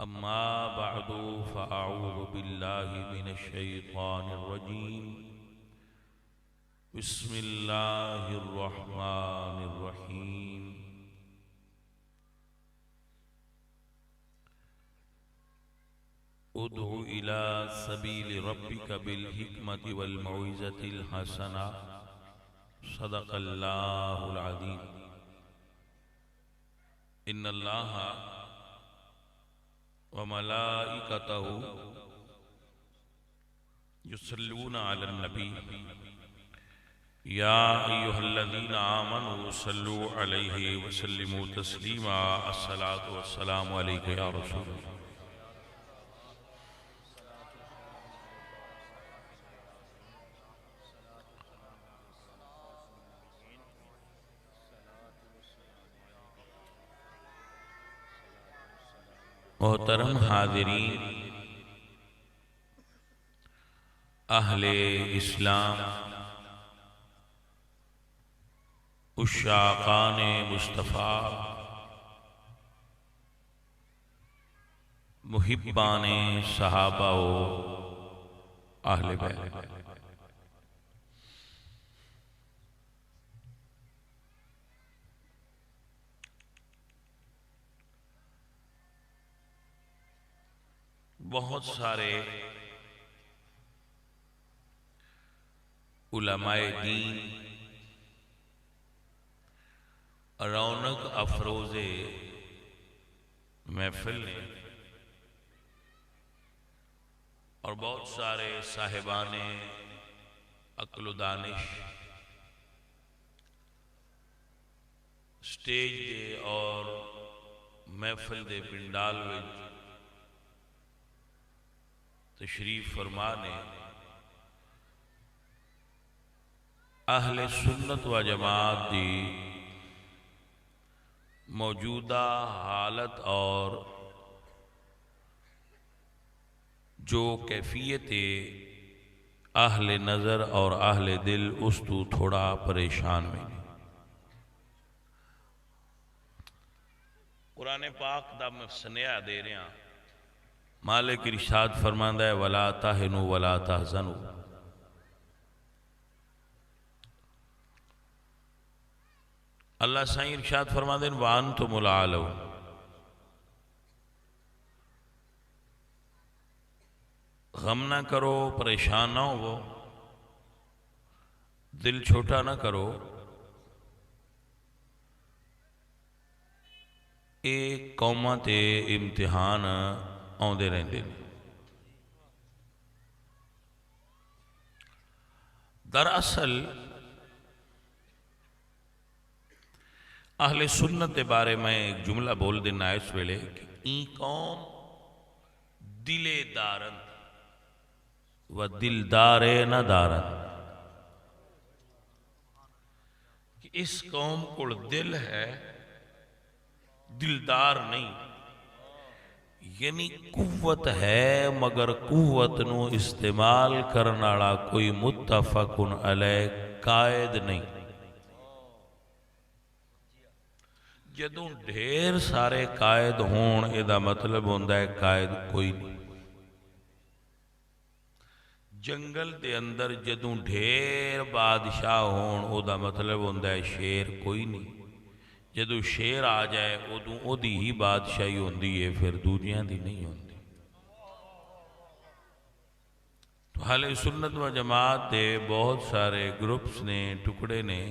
أما بعد فأعوذ بالله من الشيطان الرجيم بسم الله الرحمن الرحيم ادع إلى سبيل ربك بالحكمة والموعظة الحسنة صدق الله العظيم إن الله وملائكته يصلون على النبي يا أيها الذين آمنوا صلوا عليه وسلموا تسليما الصلاة والسلام عليك يا رسول الله. محترم حاضرین، اہل اسلام، عشاقان مصطفیٰ، محبان صحابہ و اہل بیت، بہت سارے علماء دین رونق افروز محفل نے اور بہت سارے صاحبان عقل و دانش سٹیج دے اور محفل دے پنڈال وچ تشریف فرما نے اہل سنت و جماعت دی موجودہ حالت اور جو کیفیت اہل نظر اور اہل دل اس تو تھوڑا پریشان میں قرآن پاک دا میں سنیا دے رہا مالک ارشاد فرماندہ ہے وَلَا تَهِنُوا وَلَا تَحْزَنُوا. اللہ سائیں ارشاد فرماندہ ہے وَأَنْتُمُ الْأَعْلَوْنَ. غم نہ کرو، پریشان نہ ہو، دل چھوٹا نہ کرو. ایک قوماں تے امتحان آندے رہندے. دراصل اہل سنت کے بارے میں ایک جملہ بول دینا ہے اس ویلے کہ این قوم دل دارند و دلدار نہ دارند. کہ اس قوم کو دل ہے دلدار نہیں، یعنی قوت ہے مگر قوت نو استعمال کرنالا کوئی متفق علیہ قائد نہیں. جدوں ڈھیر سارے قائد ہون ادا مطلب ہوندہ ہے قائد کوئی نہیں. جنگل دے اندر جدوں ڈھیر بادشاہ ہون ادا مطلب ہوندہ ہے شیر کوئی نہیں. جدو شیر آ جائے ادو او دی ہی بادشاہی ہوندی ہے، پھر دنیا دی نہیں ہوندی. تو اہل سنت و جماعت دے بہت سارے گروپس نے، ٹکڑے نے،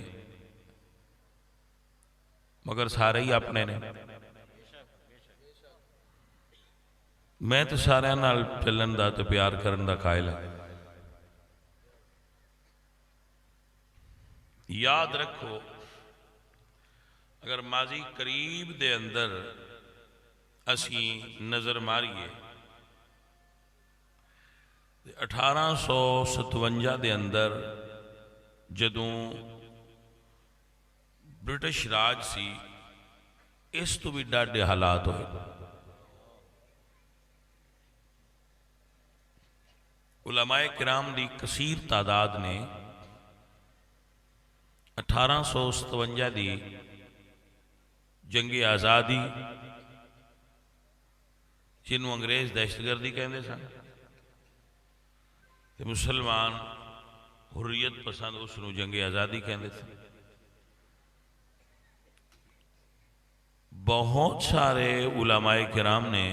مگر سارے ہی اپنے نے. میں تو سارے نال چلن دا تو پیار کرن دا قائل ہے. یاد رکھو اگر ماضی قریب دے اندر اسی نظر ماریے 1857 دے اندر جدوں برٹش راج سی اس تو بھی ڈاڈے حالات ہوئے. علماء کرام دی کثیر تعداد نے 1857 دی جنگ آزادی جنہوں انگریز دہشت گردی کہندے سن تے مسلمان حریت پسند اس نو جنگ آزادی کہندے سن. بہت سارے علماء کرام نے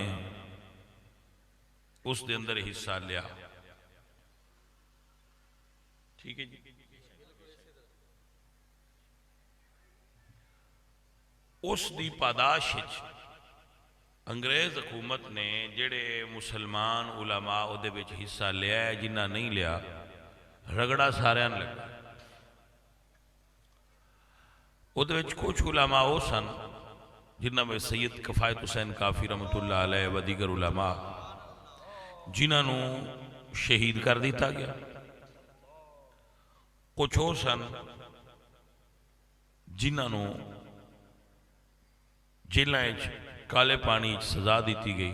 اس دے اندر حصہ لیا. ٹھیک ہے جی. اس دی پاداش انگریز حکومت نے جڑے مسلمان علماء او دے وچ حصہ لیا ہے جنہ نہیں لیا رگڑا سارے لگا. او دے وچ کچھ علماء او سن جنہ میں سید کفایت حسین کافی رحمۃ اللہ علیہ و دیگر علماء جنہاں نو شہید کر دیتا گیا. کچھ او سن جنہاں نو جیلاں وچ کالے پانی سزا دیتی گئی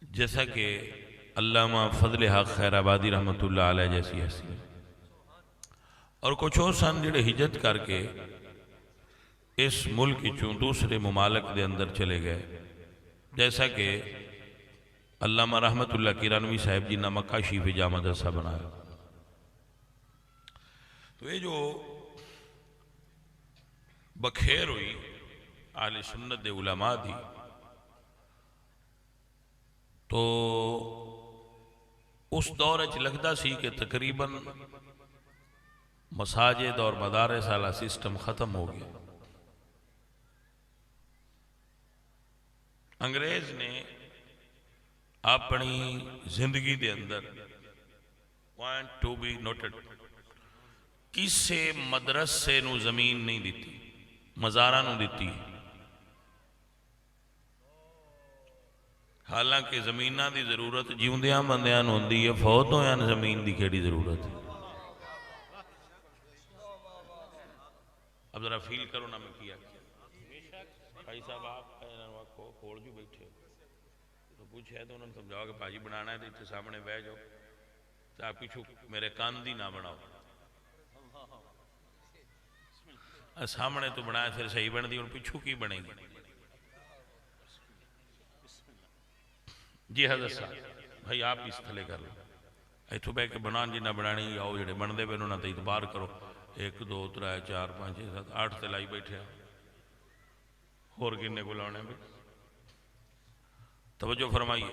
جیسا کہ علامہ فضل حق خیر آبادی رحمۃ اللہ علیہ جیسی حیثیت. اور کچھ او سن جڑے ہجرت کر کے اس ملک چوں دوسرے ممالک دے اندر چلے گئے جیسا کہ علامہ رحمت اللہ کیرانوی صاحب جنہ مکہ شریف جامع مدرسہ بنایا. تو یہ جو بکھیر ہوئی اہل سنت دے علماء دی تو اس دور اچ لگتا سی کہ تقریباً مساجد اور مدارس والا سسٹم ختم ہو گیا. انگریز نے اپنی زندگی دے اندر پوائنٹ ٹو بی نوٹڈ کسے مدرسے نو زمین نہیں دیتی مزارہ نو دیتی. حالانکہ زمینہ دی ضرورت جیوندیاں بندیاں نو ہوندی ہے فوت ہویاں زمین دی کیڑی ضرورت ہے. اب ذرا فیل کرو نا میں کیا بھائی صاحب آپ کھوڑ جو بیٹھے تو کچھ ہے تو انہوں نے سمجھاؤ کہ بھاجی بنانا ہے تو اتنے سامنے بہ جاؤ تو آپ پیچھو میرے کاندھی نہ بناؤ. سامنے تو بنایا پھر صحیح بن دی اور پیچھو کی بنے گی. جی حضرت صاحب بھائی آپ اس تھلے کر لو ایتھو بہ کے بنان جنہ بنانی آؤ جڑے بندے پہ انہوں نے اعتبار کرو 1 2 3 4 5 6 7 8 تے لائی بیٹھے اور کنے کو لانے بھی. توجہ فرمائیے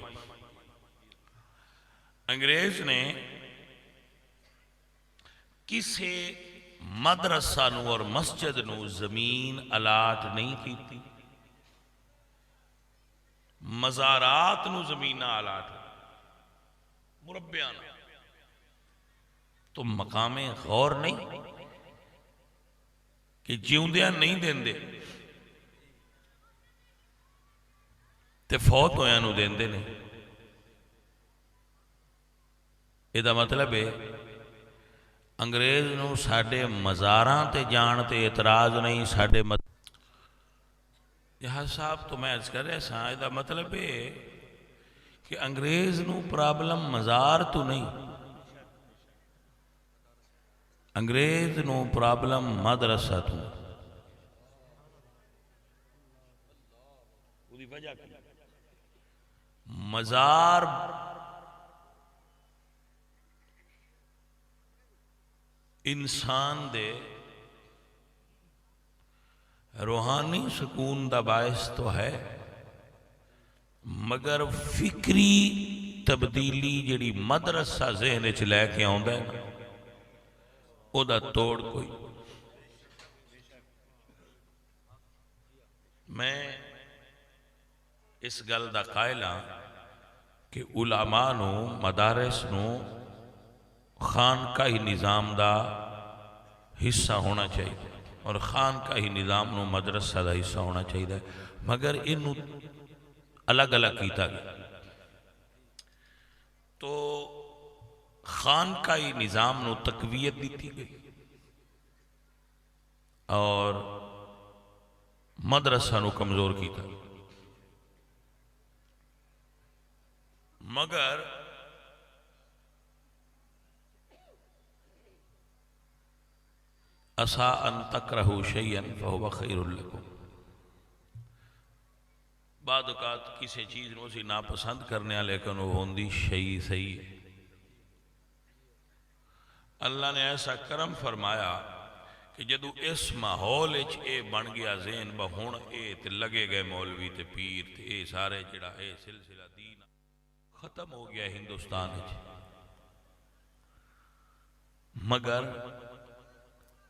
انگریز نے کسے مدرسہ نو اور مسجد نو زمین الاٹ نہیں کیتی. مزارات نو زمینہ الاٹ مربیاں تو مقام غور نہیں کہ جیوندیاں نہیں دیندے تے فوت ہویاں نو دیندے نے. یہ دا مطلب ہے انگریز نو ساڑھے مزاراں تے جان تے اعتراض نہیں ساڑھے یہاں صاحب تو میں عرض کر رہا سا یہ دا مطلب ہے کہ انگریز نو پرابلم مزار تو نہیں انگریز نو پرابلم مدرسہ تو. مزار انسان دے روحانی سکون دا باعث تو ہے مگر فکری تبدیلی جڑی مدرسہ ذہن وچ لے کے آوندا ہے نا او دا توڑ کوئی. میں اس گل دا قائل ہاں کہ علماء نو مدارس نو خانقاہی نظام دا حصہ ہونا چاہیے اور خانقاہی نظام نو مدرسہ دا حصہ ہونا چاہیے مگر انہوں الگ الگ کیتا گیا. تو خانقاہی نظام نو تقویت دیتی گئی اور مدرسہ نو کمزور کیتا گیا. مگر اسا ان تکرہو شیئن فہو خیر لکم بعد اوقات کسی چیز نو اسی ناپسند کرنے لیکن وہ ہوندی شئی صحیح ہے۔ اللہ نے ایسا کرم فرمایا کہ جدو اس ماحول اے بن گیا ذہن بہن اے تے لگے گئے مولوی تے پیر تے اے سارے جڑا اے سلسلہ دین ختم ہو گیا ہندوستان وچ، مگر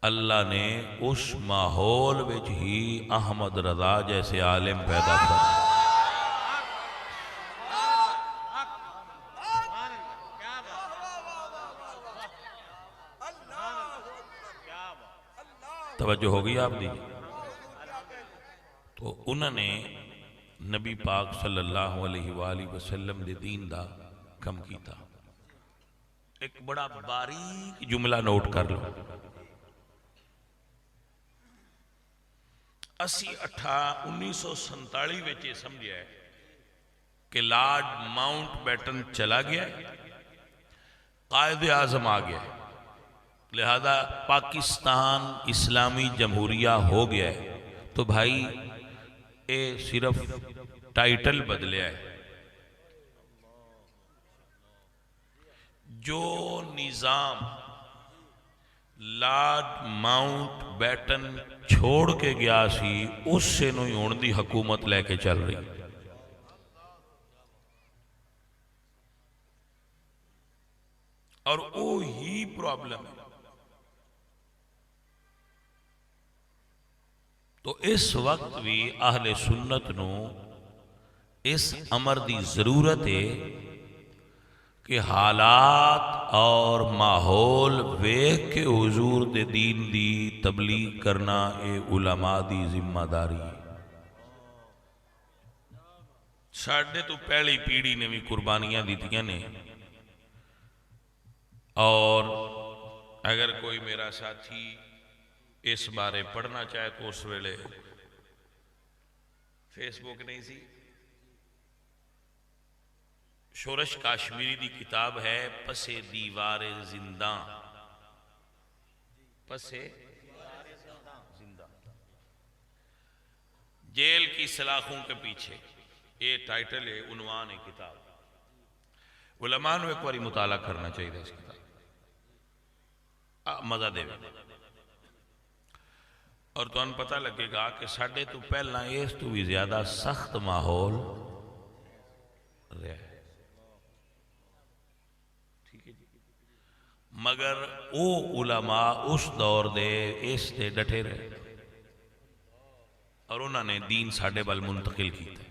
اللہ نے اس ماحول وچ ہی احمد رضا جیسے عالم پیدا کر۔ توجہ ہو گئی آپ دی؟ تو انہوں نے نبی پاک صلی اللہ علیہ وآلہ وسلم دے دین دا کم کیتا۔ ایک بڑا باریک جملہ نوٹ کر لو، 1947 وچ یہ سمجھا ہے کہ لارڈ ماؤنٹ بیٹن چلا گیا ہے، قائد اعظم آ گیا ہے، لہذا پاکستان اسلامی جمہوریہ ہو گیا ہے۔ تو بھائی اے صرف ٹائٹل بدلیا ہے، جو نظام لارڈ ماؤنٹ بیٹن چھوڑ کے گیا سی اس سے نوی ہون دی حکومت لے کے چل رہی، اور وہی پرابلم ہے۔ تو اس وقت بھی اہل سنت نو اس امر دی ضرورت ہے کہ حالات اور ماحول ویکھ کے حضور دے دین دی تبلیغ کرنا اے علماء دی ذمہ داری ہے۔ ساڑھے تو پہلی پیڑھی نے بھی قربانیاں دیتیاں نے، اور اگر کوئی میرا ساتھی اس بارے پڑھنا چاہے تو اس ویلے فیس بک نہیں سی، شورش کاشمیری دی کتاب ہے پسے دیوار زندہ، پسے زندہ، جیل کی سلاخوں کے پیچھے، یہ ٹائٹل ہے، عنوان ہے کتاب۔ علماء نے ایک باری مطالعہ کرنا چاہیے اس کتاب، مزہ دے۔ اور تو ان پتہ لگے گا کہ ساڑھے تو پہلا اس تو بھی زیادہ سخت ماحول رہا ہے، مگر او علماء اس دور دے اس دے ڈٹے رہے اور انہوں نے دین ساڑھے بل منتقل کیتا۔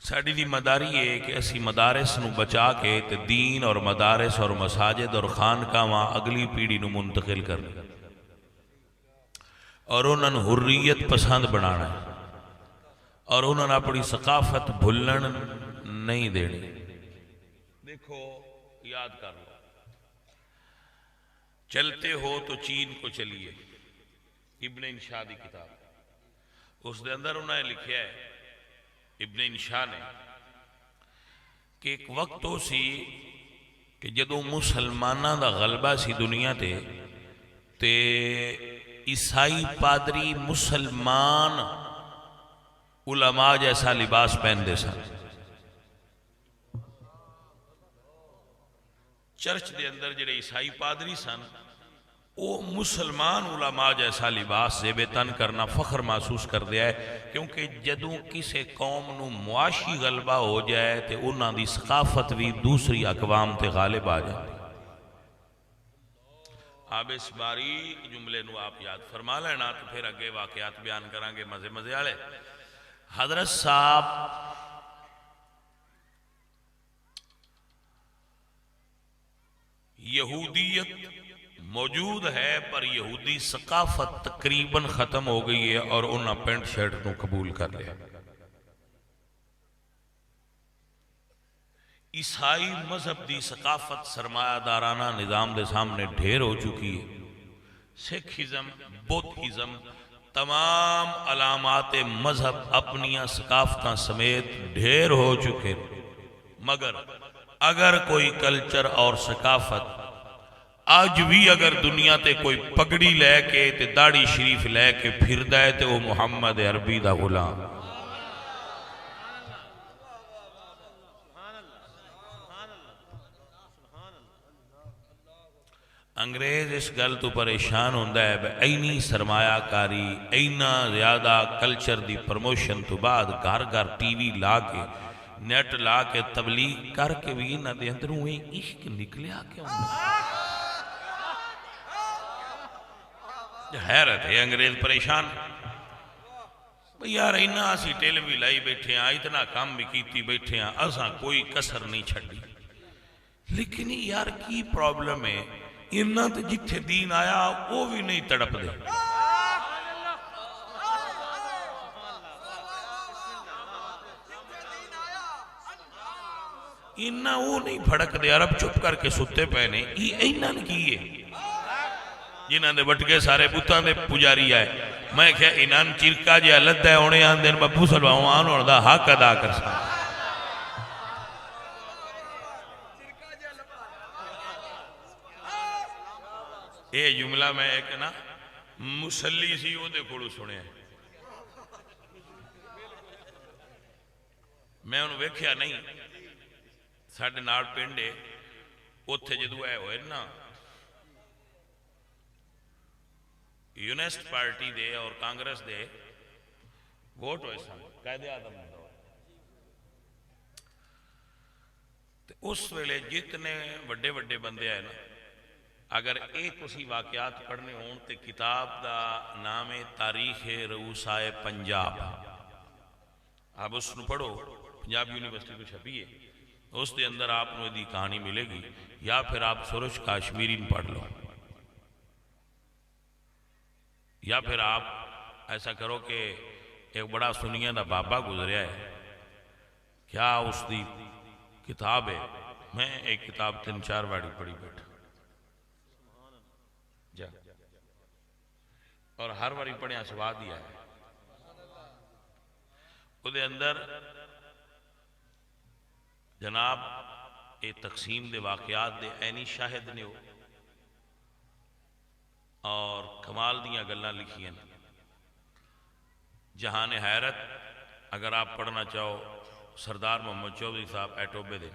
ساڑھی دی مداری ہے کہ اسی مدارس نو بچا کے تے دین اور مدارس اور مساجد اور خانقاہ وہاں اگلی پیڑھی نو منتقل کرنا، اور انہوں نے حریت پسند بنانا ہے، اور انہوں نے اپنی ثقافت بھلن نہیں دینی۔ دیکھو یاد کر لو، چلتے ہو تو چین کو چلیے، ابن انشاء دی کتاب، اس دے اندر انہوں نے لکھیا ہے ابن انشاء نے کہ ایک وقت ہو سی کہ جدو مسلمانہ دا غلبہ سی دنیا تے عیسائی پادری مسلمان علماء جیسا لباس پہن دے سن، چرچ دے اندر جڑے عیسائی پادری سن وہ مسلمان علماء جیسا لباس زیب تن کرنا فخر محسوس کر دیا ہے، کیونکہ جدوں کسے قوم نو معاشی غلبہ ہو جائے تے انہاں دی ثقافت بھی دوسری اقوام تے غالب آ جائے۔ اب اس باریک جملے نو آپ یاد فرما لینا، تو پھر اگے واقعات بیان کریں گے مزے مزے والے۔ حضرت صاحب یہودیت موجود ہے پر یہودی ثقافت تقریباً ختم ہو گئی ہے اور انہاں پینٹ شرٹ کو قبول کر لیا۔ عیسائی مذہب دی ثقافت سرمایہ دارانہ نظام دے سامنے ڈھیر ہو چکی ہے، سکھزم بدھزم تمام علامات مذہب اپنی ثقافتاں سمیت ڈھیر ہو چکے، مگر اگر کوئی کلچر اور ثقافت آج بھی اگر دنیا تے کوئی پگڑی لے کے تے داڑھی شریف لے کے پھر دائے تے وہ محمد عربی دا غلام۔ انگریز اس گل تو پریشان ہوتا ہے اینی سرمایہ کاری اینا زیادہ کلچر دی پروموشن تو بعد گھر گھر ٹی وی لا کے نیٹ لا کے تبلیغ کر کے بھی انہاں دے اندروں عشق نکلیا کیوں حیرت ہے انگریز پریشان یار اینا اسی ٹیل بھی لائی بیٹھے ہیں اتنا کام بھی کیتی بیٹھے ہیں اساں کوئی کسر نہیں چھڑی لیکن یار کی پرابلم ہے انہاں تے جتھے دین آیا وہ بھی نہیں تڑپ دے انہاں وہ نہیں پھڑک دے عرب چپ کر کے ستے پہنے یہ انہاں نے کی ہے جنہاں دے بٹکے سارے بوتاں دے پجاری آئے میں کہا انہاں چرکا جے لدہ ہے ہونے آن دین بپو سلوان اور دا حق ادا کر سا اے جملہ میں ایک نا مسلی سی وہ دے کھوڑو سنے ہیں میں انہوں ویکھیا نہیں ساڑھے نار پینڈے اتھے جدو ہے ہوئے نا یونیسٹ پارٹی دے اور کانگریس دے ووٹ ہوئے سن قائد اعظم دور اس ویلے جتنے وڈے وڈے بندے آئے نا اگر ایک اسی واقعات پڑھنے ہون تے کتاب دا نام تاریخ رؤسائے پنجاب آپ اس نے پڑھو پنجاب یونیورسٹی کو چھپی ہے اس دے اندر آپ نے دی کہانی ملے گی یا پھر آپ سورج کاشمیری پڑھ لو یا پھر آپ ایسا کرو کہ ایک بڑا سنیہ دا بابا گزریا ہے کیا اس دی کتاب ہے میں ایک کتاب 3-4 واڑی پڑھی بیٹھا جا اور ہر واری پڑھیں سوا دیا ہے وہ دے اندر جناب ایک تقسیم دے واقعات دے اینی شاہد نے ہو اور کمال دیاں گلہ لکھی ہیں جہان حیرت اگر آپ پڑھنا چاہو سردار محمد چودھری صاحب ایٹوبے دے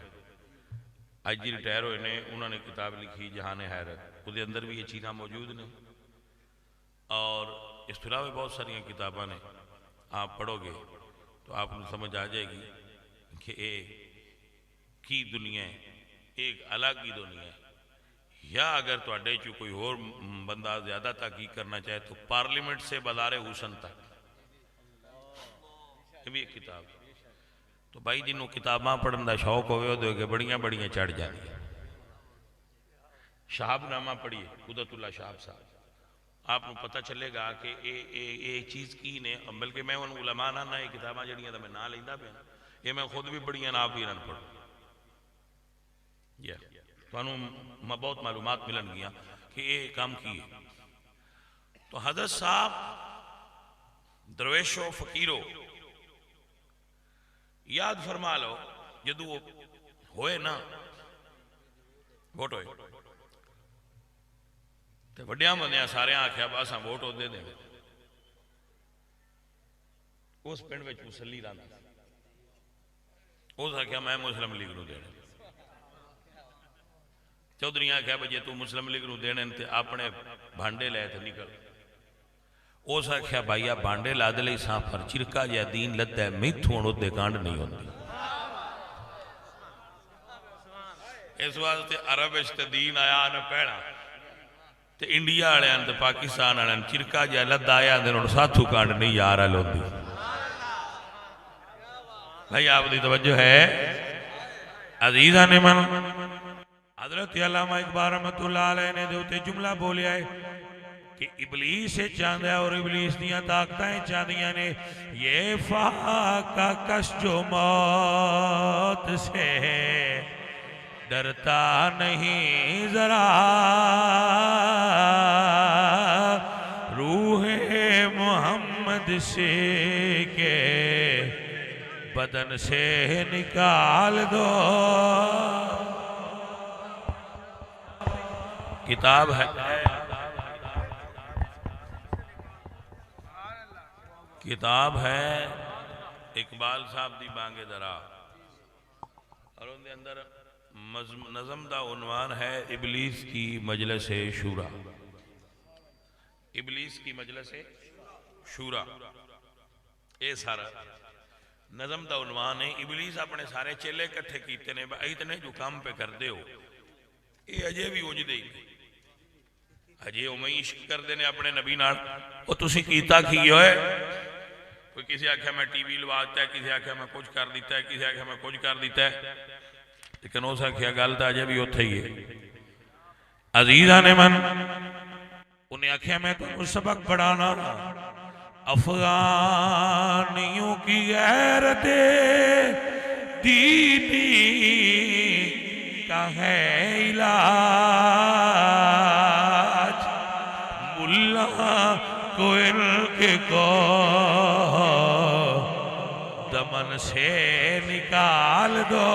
آج جی ریٹائر ہوئے نے انہوں نے کتاب لکھی جہان حیرت اس دے اندر بھی یہ چیزاں موجود نے اور اس طرح بھی بہت ساری کتاباں نے آپ پڑھو گے تو آپ کو سمجھ آ جائے گی کہ کی دنیا ہے ایک الگ ہی دنیا ہے یا اگر تو اڈے چو کوئی اور بندہ زیادہ تحقیق کرنا چاہے تو پارلیمنٹ سے بازار حسن تک یہ بھی ایک کتاب ہے تو بھائی جنہوں کتاباں پڑھن دا شوق ہوئے ہو کہ بڑیاں بڑیاں چڑھ جاتی ہیں شہاب نامہ پڑھیے قدرت اللہ شہاب صاحب آپ کو پتہ چلے گا کہ یہ چیز کی نے بلکہ میں ان علماء نہ یہ کتاباں جڑیاں تو میں نہ لیندہ پہ یہ میں خود بھی بڑیاں آپ بھی نہ پڑھوں تو انہوں بہت معلومات ملن گیا کہ یہ کام کی ہے تو حضرت صاحب درویشو فقیرو یاد فرما لو جدو ہوئے نا ووٹ ہوئے تو وڈیاں بندیاں سارے آنکھیں اب آساں ووٹ ہو دے دیں اس پینڈ وچ مسلی رانا اس آنکھیں میں مسلم لیگ نو دینے چودھری آنکھیں بجے تو مسلم لیگ نو دینے تے اپنے بھانڈے لے تھے نکل اس آنکھیں بھائیا بھانڈے لاد لئی ساں پر چرکا جا دین لد ہے میتھوں انہوں دے کانڈ نہیں ہوندی اس واسطے عرب اشتے دین آیا نہ پیڑا تے انڈیا آڑے ہیں تے پاکستان آڑے ہیں چرکا جا لد آیا دے اور ساتھو کانڈ نہیں یارہ لوندی بھائی آپ دی توجہ ہے عزیزہ نے من حضرت علامہ اقبال رحمت اللہ علیہ نے دوتے جملہ بولے آئے کہ ابلیس چاندہ ہے اور ابلیس دیاں طاقتیں چاندیاں نے یہ فاقہ کش جو موت سے ڈرتا نہیں ذرا روح محمد سے کے بدن سے نکال دو کتاب ہے کتاب ہے اقبال صاحب دی بانگے درا اور ان دے اندر نظم دا عنوان ہے ابلیس کی مجلس شورا. ابلیس کی مجلس شورا اے سارا نظم دا عنوان ہے. ابلیس اپنے سارے چیلے کٹھے کیتے نے اتنے جو کام پہ کر دے ہو یہ اجے بھی اونج دے اجے اویں عشق کردے نے اپنے نبی نال. او تسی کیتا کی ہوئے کوئی کسی آکھیا میں ٹی وی لوا دیتا ہے, کسی آکھیا میں کچھ کر دیتا ہے, کسی آکھیا میں کچھ کر دیتا ہے, لیکن اس آکھیا گل تو اجے بھی اوتھے ہی ہے. عزیزاں نے من انہیں آکھیا میں تو سبق پڑھانا افغانیوں کی غیرت دینی کا ہے علاج. ملا کو ان کے کو دمن سے نکال دو.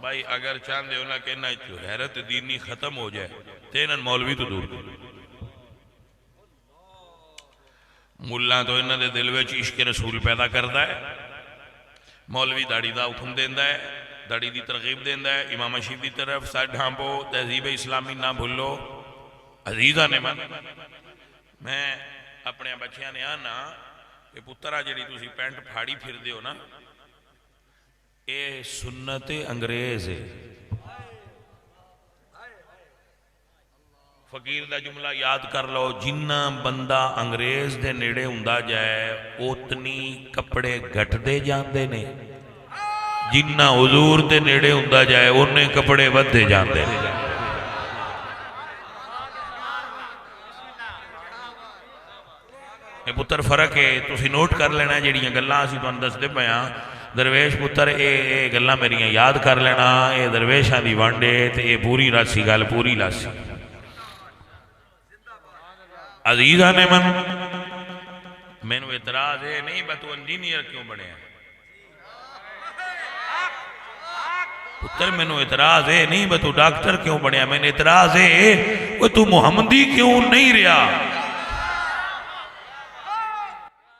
بھائی اگر چاندے ہونا کہنا ہے حیرت دینی ختم ہو جائے تینن مولوی تو دور دور ملہ تو انہوں نے دل وچ عشق رسول پیدا کرتا ہے. مولوی داڑی دا حکم دیندا ہے, داڑی دی ترغیب دیندا ہے, امام شریف دی طرف سر ڈھانپو, تہذیب اسلامی نہ بھولو. عزیزاں نے من میں اپنے بچیاں نے آنا کہ پترا جڑی تسی پینٹ پھاڑی پھر دیو نا اے سنت انگریز ہے. فقیر دا جملہ یاد کر لو, جنہ بندہ انگریز دے نیڑے ہوندا جائے اتنی کپڑے گھٹ دے جاندے نے, جنہ حضور دے نیڑے ہوندا جائے انہیں کپڑے ود دے جاندے نے. یہ پتر فرق ہے, تسی نوٹ کر لینا جڑیاں گلاں اسی تانوں دسدے پئے ہاں. درویش پتر اے گلاں میریاں یاد کر لینا, اے درویشاں دی وانڈے تے اے پوری راسی گل پوری لاسی. عزیزاں نے من مینوں اعتراض ہے نہیں بس تو انجینئر کیوں بنے ہیں پتر, مینوں اعتراض ہے نہیں بس تو ڈاکٹر کیوں بنے ہیں, مینوں اعتراض ہے وہ تو محمدی کیوں نہیں رہا.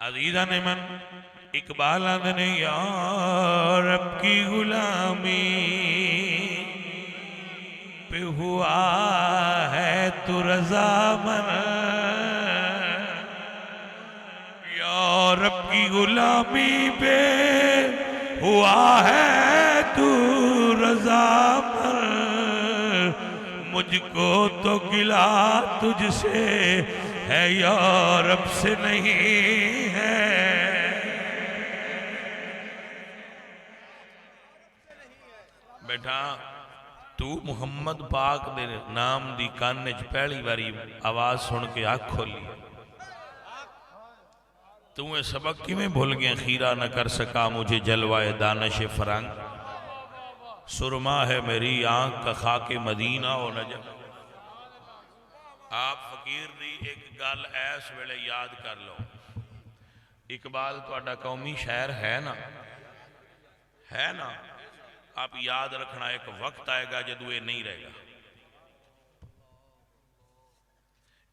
عزیزاں نے من اقبال آدھنے یا رب کی غلامی پہ ہوا ہے تو رضا من, یا رب کی غلامی پہ ہوا ہے تو رضا من. مجھ کو تو گلا تجھ سے ہے یا رب سے نہیں ہے. بیٹھا تو محمد پاک دے نام دی کانج پہلی باری آواز سن کے آنکھ کھولی, تو یہ سبق کی میں بھول گئے. خیرہ نہ کر سکا مجھے جلوائے دانش فرنگ, سرما ہے میری آنکھ کا خاک مدینہ و نجم. آپ فقیر دی ایک گل ایس ویلے یاد کر لو. اقبال تہاڈا قومی شاعر ہے نا, ہے نا, آپ یاد رکھنا ایک وقت آئے گا جدو یہ نہیں رہے گا.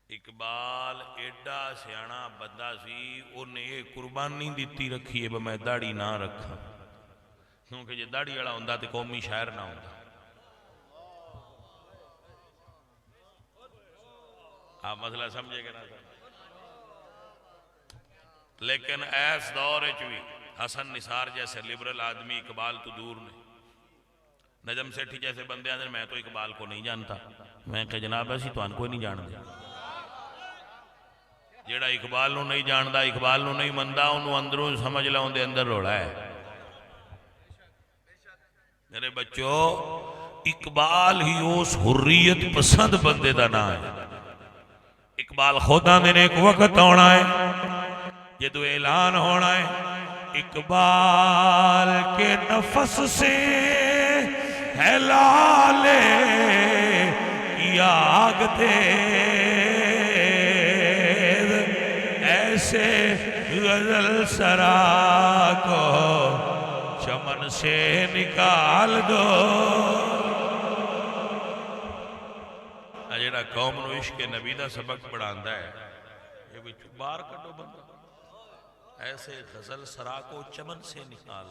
اقبال ایڈا سیانا بندہ سی, انہیں یہ قربانی دیتی رکھی ہے میں داڑھی نہ رکھا, کیونکہ جے داڑھی والا ہوندا تے قومی شاعر نہ ہوندا. آپ مسئلہ سمجھے گا نا. لیکن ایس دور بھی حسن نثار جیسے لبرل آدمی اقبال تو دور نے, نجم سیٹھی جیسے بندے آدھے میں تو اقبال کو نہیں جانتا. میں کہ جناب ایسی تو ان کو نہیں جان دیا. جیڑا اقبال نو نہیں جاندا, اقبال نو نہیں مندا, انہوں اندروں سمجھ لوں دے اندر روڑا ہے. میرے بچوں اقبال ہی اس حریت پسند بندے دا نام ہے. اقبال خود آندے نے ایک وقت ہونا ہے جدو اعلان ہونا ہے اقبال کے نفس سے ہے لالے کی آگ تیز, ایسے غزل سرا کو چمن سے نکال دو. جیڑا قوم نو عشق نبی دا سبق پڑھاندا ہے یہ باہر کڈو بندہ ایسے غزل سرا کو چمن سے نکال،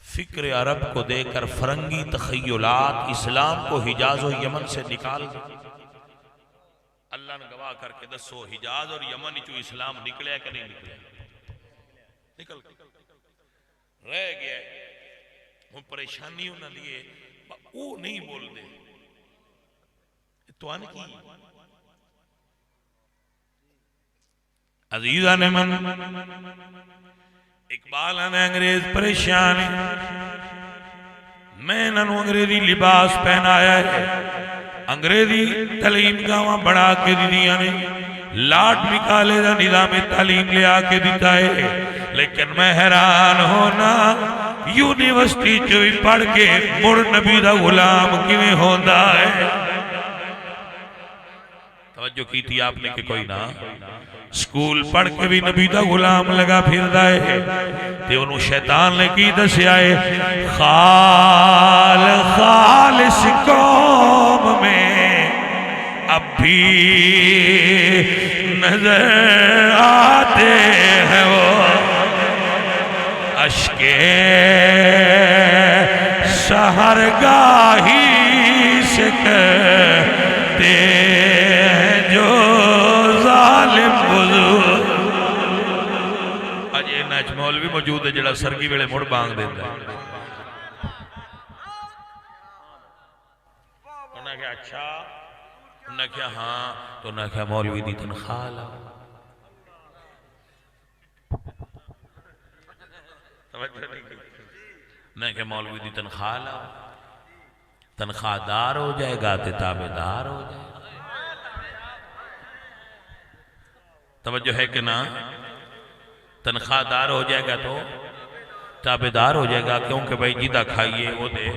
فکر عرب کو دے کر فرنگی تخیلات اسلام کو حجاز و یمن سے نکال دے۔ اللہ نے گواہ کر کے دسو حجاز اور یمن چو اسلام نکلے کہ نہیں نکلے؟ نکل رہ گیا ہے۔ وہ پریشانی انہوں نے لیے وہ نہیں بول دے تو آنے کی عزیزان من اقبال نے انگریز پریشان میں انہوں انگریزی لباس پہنایا ہے، انگریزی تعلیم گاواں بڑھا کے دیا نے، لاٹ مکالے دا نظام تعلیم لے آ کے دیتا ہے، لیکن میں حیران ہونا یونیورسٹی جو بھی پڑھ کے مڑ نبی دا غلام کیویں ہوندا ہے۔ توجہ کی تھی آپ نے کہ کوئی نہ سکول پڑھ کے بھی نبی دا غلام لگا پھر دائے تے انہوں شیطان نے کی دسیا ہے خالص قوم میں اب بھی نظر آتے ہیں وہ اشکے سحرگاہی سے کرتے ہیں جو ظالم بزرگ۔ آج یہ نیچ مولوی موجود ہے جڑا سرگی ویلے مڑ بانگ دیتا ہے۔ انہوں نے کہا اچھا، انہوں نے کہا ہاں، تو انہوں نے کہا مولوی دی تنخواہ لاؤ۔ میں کہ مولوی دی تنخواہ لاؤ، تنخواہ دار ہو جائے گا تے تابع دار ہو جائے گا۔ توجہ ہے کہ نا، تنخواہ دار ہو جائے گا تو تابع دار ہو جائے گا، کیونکہ بھائی جیدہ کھائیے وہ دے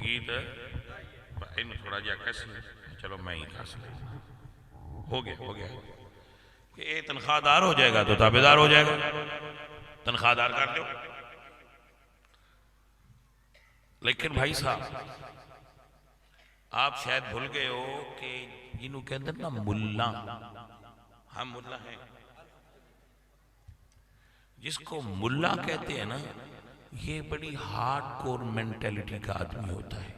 گیت انہوں تھوڑا جا کس لے، چلو میں ہی کس لے، ہو گیا کہ اے تنخواہ دار ہو جائے گا تو تابع دار ہو جائے گا، تنخواہ دار کر دو۔ لیکن بھائی صاحب آپ شاید بھول گئے ہو کہ جنہوں کے اندر نا ملا، ہم ملا ہیں، جس کو ملا کہتے ہیں نا، یہ بڑی ہارڈ کور مینٹیلٹی کا آدمی ہوتا ہے،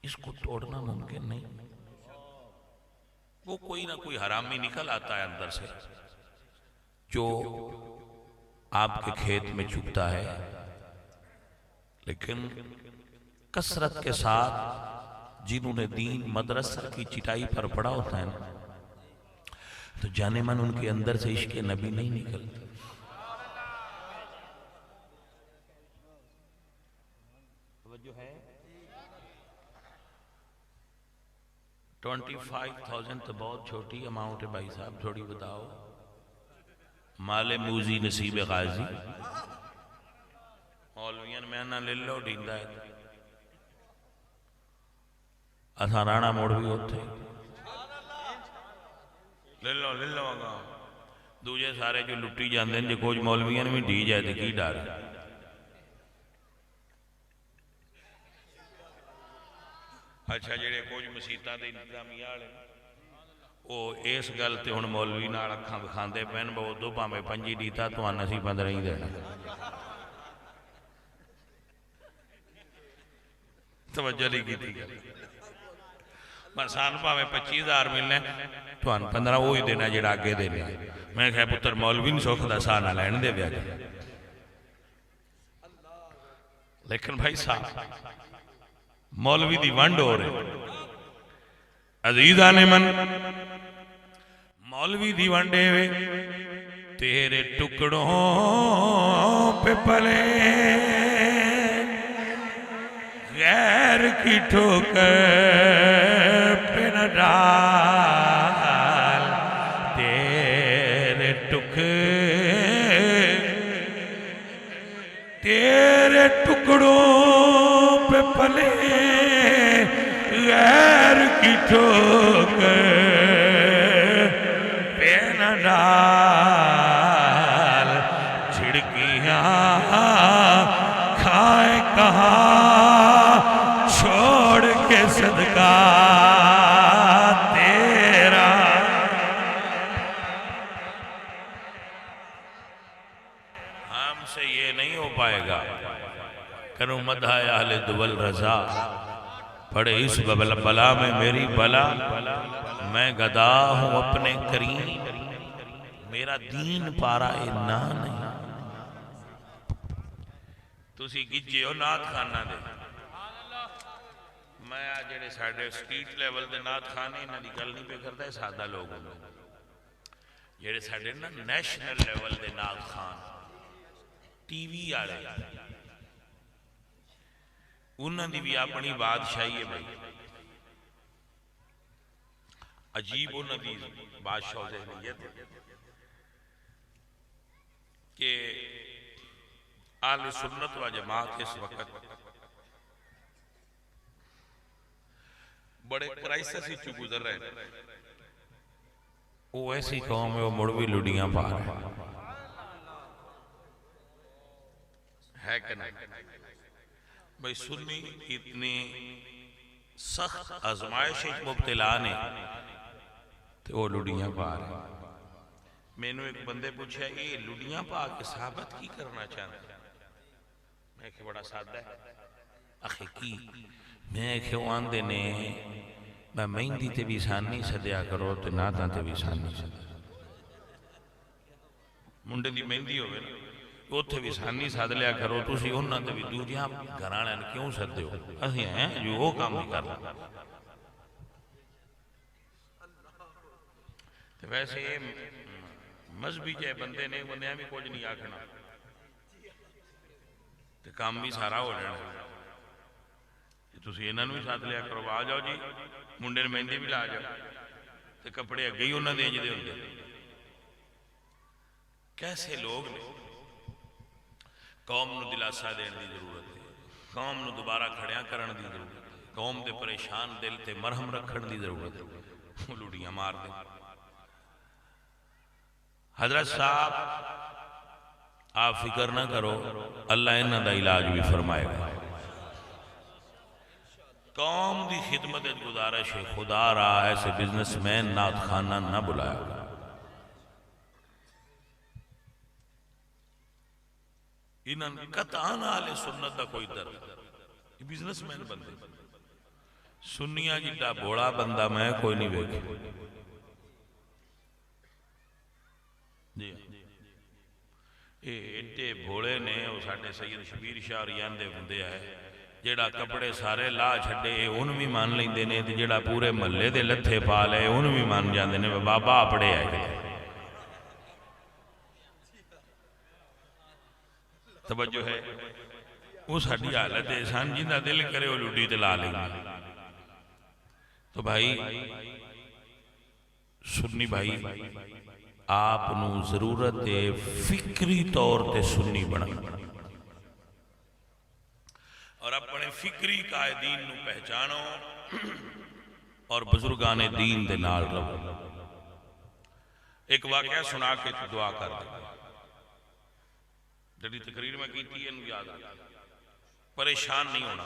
اس کو توڑنا ممکن نہیں۔ وہ کوئی نہ کوئی حرامی نکل آتا ہے اندر سے جو آپ کے کھیت میں چگتا ہے، لیکن کثرت کے ساتھ جنہوں نے دین مدرسہ کی چٹائی پر پڑا ہوتا ہے نا، تو جانے من ان کے اندر سے عشق نبی نہیں نکلتا۔ توجہ ہے 25,000 تو بہت چھوٹی اماؤنٹ ہے بھائی صاحب، تھوڑی بتاؤ۔ مال موزی نصیب غازی مولویاں میں نہ لے لو ڈیندہ ہے، اساں رانا موڑ بھی ہوتے لے لو آگا دوجہ سارے جو لٹی جاندے ہیں جو کچھ مولویاں میں ڈی جائے تھے کی ڈار ہے۔ اچھا جڑے کچھ مسیطہ دے انتظامیہ آلے وہ اس گلتے ہن مولوی نال اکھاں بکھاندے پین بہو دو پامے پنجی دیتا تو آنا سی 15 ہی دینا۔ توجہ نہیں کی تھی برسان پامے 25,000 ملنے تو آن 15 وہی دینا جڑا آگے دینا۔ میں کہا پتر مولوی نہیں سوکھ دا سانا لین دے بیا جا۔ لیکن بھائی صاحب مولوی دی ونڈ ہو رہے عزیزان من، مولوی دی ونڈے وے تیرے ٹکڑوں پہ پلے غیر کی ٹھوکر پہ نہ ڈال، تیرے ٹکڑوں پہ پلے غیر کی ٹھوکر پہ نہ ڈال، جھڑکیاں کھائے کہاں چھوڑ کے صدقہ تیرا۔ پائے گا۔ کروں مدح اہل دول رضا، پڑے اس بلا میں میری بلا، میں گدا ہوں اپنے کریم، میرا دین پارا نہ نہیں۔ تسی گجے ہو نعت خانہ دے، میں جڑے ساڈے سٹریٹ لیول دے نعت خانے انہاں دی گل نہیں پہ کردا، ہے سادہ لوگ ہوں جڑے ساڈے نا نیشنل لیول دے نعت خان ٹی وی والے، انہاں دی بھی اپنی بادشاہی ہے بھائی، عجیب انہاں دی بادشاہ ذہنیت کہ اہل سنت و جماعت اس وقت بڑے کرائسس ہی چو گزر رہے ہیں۔ وہ ایسی قوم ہے وہ مڑ بھی لڑیاں پا رہے ہے کہ نہیں؟ بھئی سنی اتنی سخت آزمائش مبتلا نے تو وہ لڑیاں پا رہے ہیں۔ میں نے ایک بندے پوچھا یہ لڑیاں پا کے ثابت کی کرنا چاہتا ہے؟ میں کہ بڑا سادہ ہے اخی کی، میں کہ آندے نے میں مہندی تے بھی سانی سدیا کرو تو ناتاں تے بھی سانی سدیا، منڈے دی مہندی ہوئے نا اوتھے بھی سانی سد لیا کرو، تسی انہاں تے بھی دوریاں گھرانے کیوں سدے ہو؟ اسی ہیں جو وہ کام نہیں کرنا۔ تو ویسے مذہبی جائے بندے نے بندیاں بھی کچھ نہیں آکھنا تو کام بھی سارا ہو جانا۔ تسی انہاں نوں بھی ساتھ لیا کرو، آ جاؤ جی منڈے نے مہندی بھی لا جاؤ، تو کپڑے اگے ہی انہاں دے جدے ہوندے۔ کیسے لوگ نے؟ قوم نو دلاسا دین دی ضرورت ہے، قوم نو دوبارہ کھڑیاں کرن دی ضرورت ہے، قوم دے پریشان دل تے مرہم رکھن دی ضرورت ہے، لوڑیاں مار دے۔ حضرت صاحب آپ فکر نہ کرو، اللہ انہاں دا علاج بھی فرمائے گا۔ قوم دی خدمت گزارش ہے، خدا را ایسے بزنس مین نعت خانہ نہ بلایا گا۔ انہاں قطعاً اہل سنت دا کوئی درد، یہ بزنس مین بندے سنیاں جیڑا بوڑا بندہ میں کوئی نہیں بیٹھے جی اے ایڈے بھوڑے نے وہ ساڈے سید شبیر شاہ ریان دے بندے آئے جیڑا کپڑے سارے لا چھڑے ان بھی مان لیندے نے، جیڑا پورے محلے دے لتھے پا لے ان بھی مان جاندے نے، بابا اپڑے آئے توجہ ہے۔ وہ ساڈی حالت ہے انسان جنہ دل کرے وہ لڈی دلا لیں گے۔ تو بھائی سنی بھائی آپ نو ضرورت ہے فکری طور تے سنی بنا اور اپنے فکری قائدین نو پہچانو اور بزرگان دین دے نال رہو۔ ایک واقعہ سنا کے دعا کر دیں، جڑی تقریر میں کی تھی انہوں یاد رکھا، پریشان نہیں ہونا۔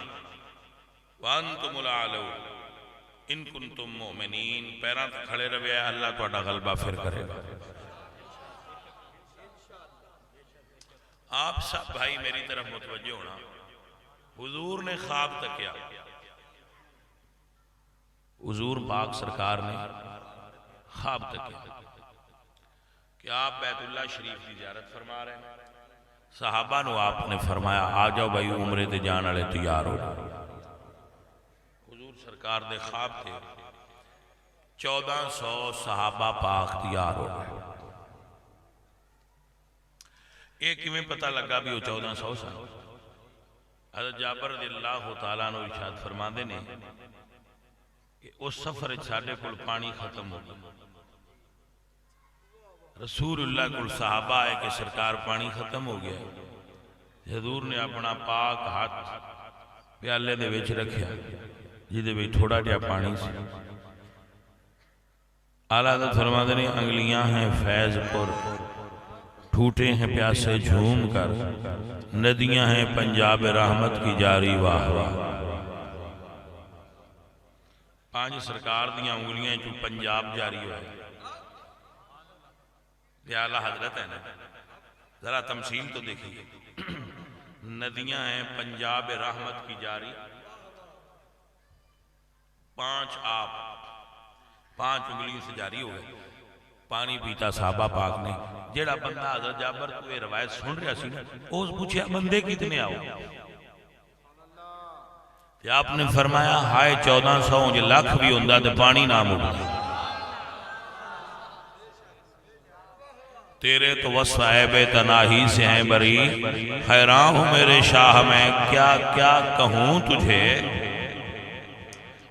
وَأَنْتُمُ الْأَعْلَوْنَ اِن كُنْتُم مُؤْمِنِينَ، پیران کھڑے روے اللہ تہاڈا غلبہ پھر کرے گا۔ آپ سب بھائی میری طرف متوجہ ہونا، حضور نے خواب تکیا، حضور پاک سرکار نے خواب تکیا کہ آپ بیت اللہ شریف کی زیارت فرما رہے ہیں، صحابہ نو آپ نے فرمایا آ جاؤ بھائی عمرے تے جان والے تیار ہو۔ حضور سرکار دے خواب تھے 1400 صحابہ پاک تیار ہو گئے۔ ایک میں پتہ لگا بھی وہ 1400 سن۔ حضرت جابر رضی اللہ تعالیٰ عنہ ارشاد فرماندے نے کہ اس سفر ساڈے کول پانی ختم ہو گیا، رسول اللہ کول صحابہ آئے کہ سرکار پانی ختم ہو گیا۔ حضور نے اپنا پاک ہاتھ پیالے دے وچ رکھیا جدے وچ تھوڑا جہا پانی سی۔ اعلیٰ حضرت فرماندے نے انگلیاں ہیں فیض پر، ٹھوٹے ہیں پیاسے جھوم کر، ندیاں ہیں پنجاب رحمت کی جاری واہ واہ۔ پانچ سرکار دیاں انگلیاں چوں پنجاب جاری ہوئے، یہ اعلیٰ حضرت ہے نا، ذرا تمثیل تو دیکھیے۔ ندیاں ہیں پنجاب رحمت کی جاری، 5 آپ 5 انگلیوں سے جاری ہو گئے، پانی پیتا صحابہ پاک نے۔ جیڑا بندہ حضرت جابر کو یہ روایت سن رہا سی اس پوچھا بندے کتنے آؤ؟ کہ آپ نے فرمایا ہائے 1400 جو لاکھ بھی ہوندہ تے پانی نہ مڑا، تیرے تو وصائب تناہی سے ہیں بری، حیران ہوں میرے شاہ میں کیا کیا کہوں تجھے۔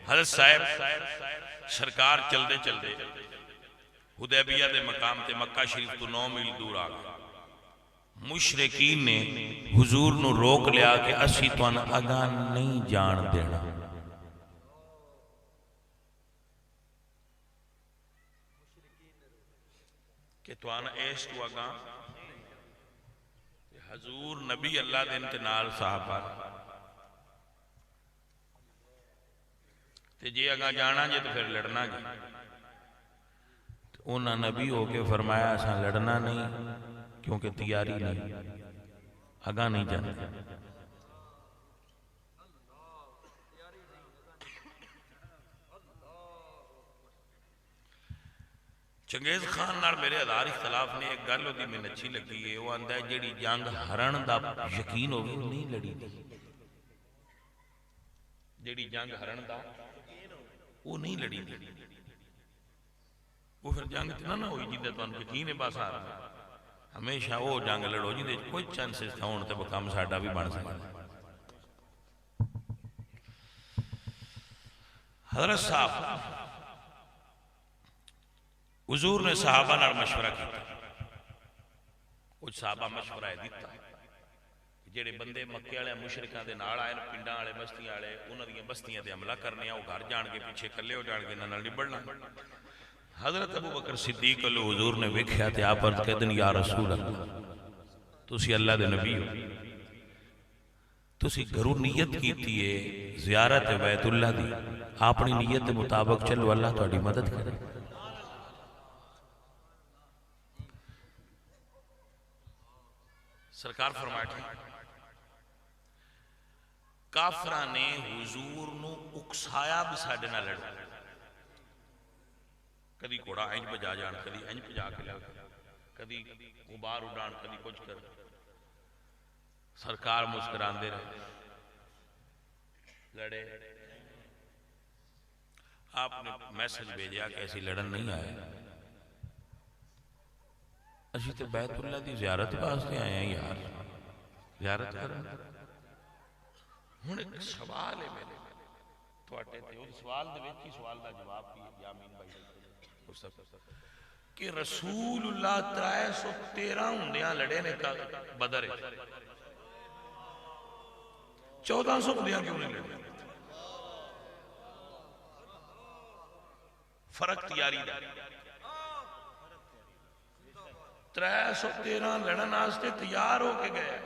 حضرت صاحب سرکار چلدے چلدے حدیبیہ دے مقام تے مکہ شریف تو 9 میل دور آ گئے۔ مشرکین نے حضور نو روک لیا کہ اسی تو اگاں نہیں جان دینا، کہ تو آنا ایس تو اگاں حضور نبی اللہ دے انتنال صحابہ تے جے اگاں جانا جے تو پھر لڑنا جے۔ انہاں نبی ہو کے فرمایا اساں لڑنا نہیں کیونکہ تیاری نہیں، اگاں نہیں جانا۔ چنگیز خان نال میرے ادھار اختلاف نے ایک گل ہوتی میں اچھی لگی ہے، وہ آندہ ہے جیڑی جنگ ہرن دا یقین ہوگی وہ نہیں لڑی دی، جیڑی جنگ ہرن دا وہ نہیں لڑی دی، وہ پھر جنگ اتنا نہ ہوئی جیدہ تو ان یقین ہے بس آ رہا ہے۔ ہمیشہ وہ جنگ لڑو جیدے کوئی چانسز تھا ہونے تے بکام ساڑھا بھی بڑھ سکتا۔ حضرت صاحب حضور نے صحابہ نال مشورہ کیتا، کچھ صحابہ مشورہ ہے دیتا جیڑے بندے مکے والے مشرکاں دے نال آئے پنڈاں والے بستیاں والے انہاں دیاں بستیاں تے حملہ کرنے وہ گھر جان کے پیچھے کلے ہو جان کے انہاں نال نبڑنا۔ حضرت ابو بکر صدیق اللہ حضور نے ویکھیا تے آپ عرض کہتے ہیں یا رسول اللہ تسی اللہ دے نبی ہو، تسی گھروں نیت کیتی ہے زیارت بیت اللہ دی، اپنی نیت دے مطابق چلو اللہ تہاڈی مدد کرے۔ سرکار فرمایا تھا کافران نے حضور نو اکسایا بھی ساڑھے نہ لڑ، کدی کوڑا اینج بجا جان، کدی اینج بجا کے لڑ، کدی غبار اڑان، کدی کچھ کر، سرکار مسکران دے رہے لڑے۔ آپ نے میسج بھیجیا کہ ایسی لڑن نہیں آئے، اسی تے بیت اللہ دی زیارت واسطے آئے ہیں یار، زیارت کریں۔ ہن ایک سوال ہے میرے تواڈے تے، اس سوال دے وچ ہی سوال دا جواب بھی یامین بھائی کہ رسول اللہ 313 ہوندیاں لڑے نے بدر، 1400 ہوندیاں کیوں نہیں لڑے؟ فرق تیاری دا 313 لڑن آستے تیار ہو کے گئے،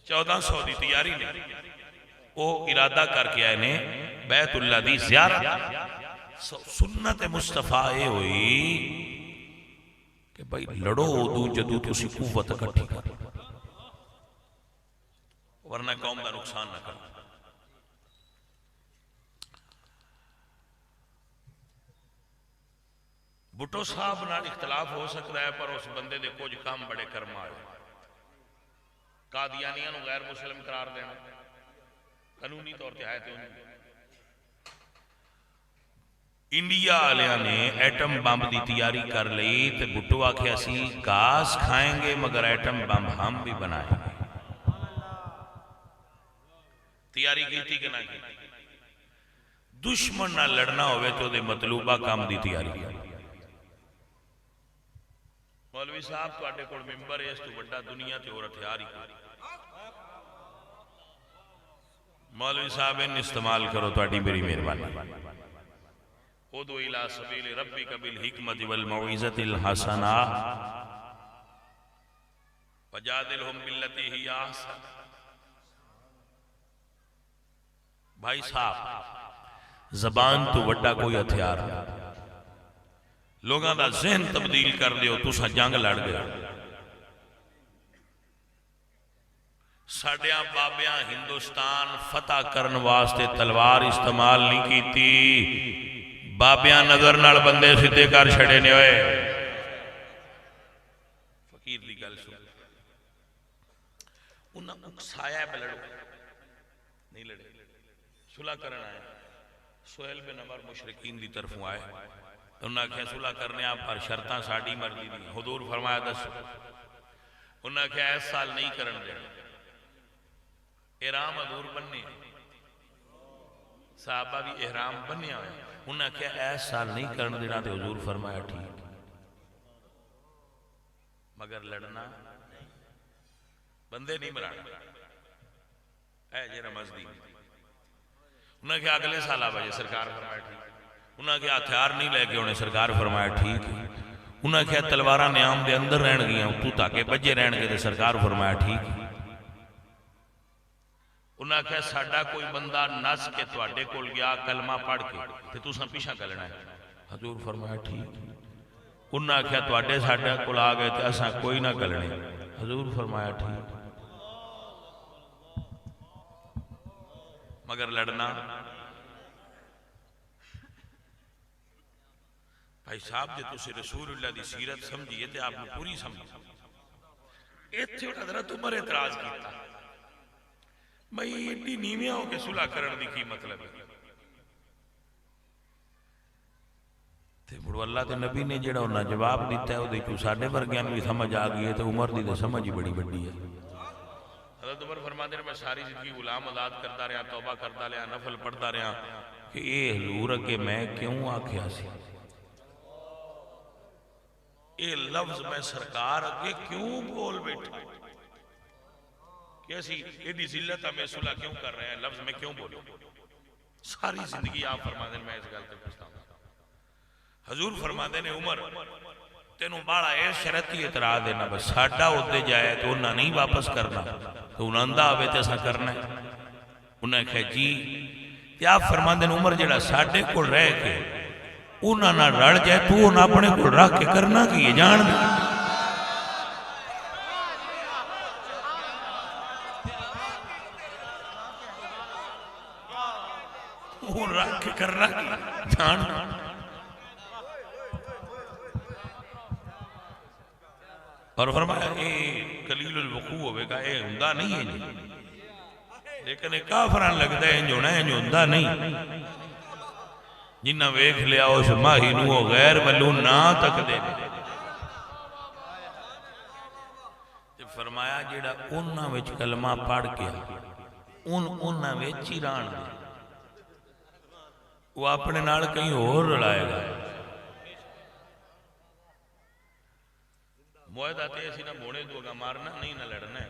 1400 دی تیاری نہیں، وہ ارادہ کر کے آئے نے بیت اللہ دی زیارت۔ سنت مصطفیٰ اے ہوئی کہ بھائی لڑو دو جدو تسی قوت اکٹھی کر، ورنہ قوم دا نقصان نہ کر۔ بھٹو صاحب نال اختلاف ہو سکتا ہے پر اس بندے دے کچھ کام بڑے کرم آئے، قادیانیاں نو غیر مسلم قرار دینا قانونی طور تے آئے تھے۔ انڈیا آلیاں نے ایٹم بمب دی تیاری کر لئی تے بھٹو آکھے اسی گاز کھائیں گے مگر ایٹم بمب ہم بھی بنائیں گے۔ تیاری کیتی کہ نہ کی؟ دشمن نہ لڑنا ہوئے تو دے مطلوبہ کام دی تیاری کی۔ مولوی صاحب تو آٹے کوڑ ممبر ہے اس تو بڑا دنیا تے اور ہتھیار ہی کوئی، مولوی صاحب ان استعمال کرو تو آٹی میری مہربانی۔ ادعو الی سبیل ربک بالحکمت والموعظۃ الحسنہ وجادلہم باللتی ہی احسن۔ بھائی صاحب زبان تو وڈا کوئی ہتھیار لوگاں دا ذہن تبدیل کر دیو تسا جنگ لڑ گئے۔ ساڈیاں بابیاں ہندوستان فتح کرن واسطے تلوار استعمال نہیں کیتی، بابیاں نظر نال بندے سدھے کر چھڑے نے ہوئے۔ فقیر دی گل سن، انہاں اکسایا ہے بلڑو نہیں لڑے، صلح کرن آئے۔ سہیل بن عمر مشرکین دی طرفوں آئے، انہاں کہا صلح کرنے آپ پر شرطاں ساڑی مرضی دی۔ حضور فرمایا دس، انہاں کہا اس سال نہیں کرن دے، احرام حضور بننے، صحابہ بھی احرام بننے آئے، انہاں کہا اس سال نہیں کرن دینا، تے حضور فرمایا ٹھیک، مگر لڑنا بندے نہیں مرانا اے جی رمض دی۔ انہاں کہا اگلے سال آ بھائی، سرکار فرمایا ٹھیک۔ انہاں کہا ہتھیار نہیں لے کے انہیں، سرکار فرمایا ٹھیک۔ انہاں کہا تلواراں نیام دے اندر رہن گیا تو تاکہ بجے رہن گے، تے سرکار فرمایا ٹھیک۔ انہاں کہا ساڈا کوئی بندہ نس کے تواڈے کول گیا کلمہ پڑھ کے تے تساں پیچھے کرنا ہے، حضور فرمایا ٹھیک۔ انہاں کہا تواڈے ساڈے کول آ گئے تے اساں کوئی نہ گلنے، حضور فرمایا ٹھیک، مگر لڑنا۔ بھائی صاحب جے تسی رسول اللہ دی سیرت سمجھیے تے آپ نے پوری سمجھی۔ ایتھے حضرت عمر اعتراض کیتا، بھئی ایڈی نیویاں ہو کے صلح کرن دی کی مطلب ہے؟ تے مڑو اللہ دے نبی نے جڑا انہاں جواب دیتا ہے، او دے کو ساڈے ورگیاں بھی سمجھ آ گئی ہے، تے عمر دی تے سمجھ ہی بڑی بڑی ہے۔ حضرت عمر فرماتے ہیں میں ساری زندگی غلام آزاد کرتا رہا، توبہ کرتا رہا، نفل پڑھتا رہا، کہ اے حضور اگے میں کیوں آکھیا سی، اے لفظ میں سرکار اگے کیوں بول بیٹھا، کہ اسی ایڈی ذلت ہمیں صلح کیوں کر رہے ہیں، لفظ میں کیوں بولو؟ ساری زندگی آپ فرماتے ہیں میں اس گل تے پوچھتا ہوں۔ حضور فرماتے ہیں عمر تینوں باڑا اے شرطی اعتراض دینا، بس ساڈا ہوتے جائے تو انہاں نہیں واپس کرنا، تو انہاں اندھا ہوئے تے اساں کرنا ہے۔ انہاں کہا جی، کہ آپ فرماتے ہیں عمر جڑا ساڈے کو رہ کے انہاں نہ رڑ جائے تو انہاں اپنے کو رکھ کے کرنا کی یہ جان دے، وہ رکھ کے کرنا کی جان دے۔ اور فرمایا اے قلیل الوقوع ہوئے گا، اے ہندہ نہیں ہے جی، لیکن ایک کافران لگتا ہے جو نہ ہندہ نہیں، جنہ ویکھ لیا اس ماہی نو غیر بلو نہ تک دے۔ فرمایا جیڑا انہاں وچ کلمہ پڑھ کے انہاں وچ ہی ران دے، وہ اپنے نال کہیں اور لڑائے گا۔ معاہدہ تے اسی نہ موڑے دو گا، مارنا نہیں نہ لڑنا ہے۔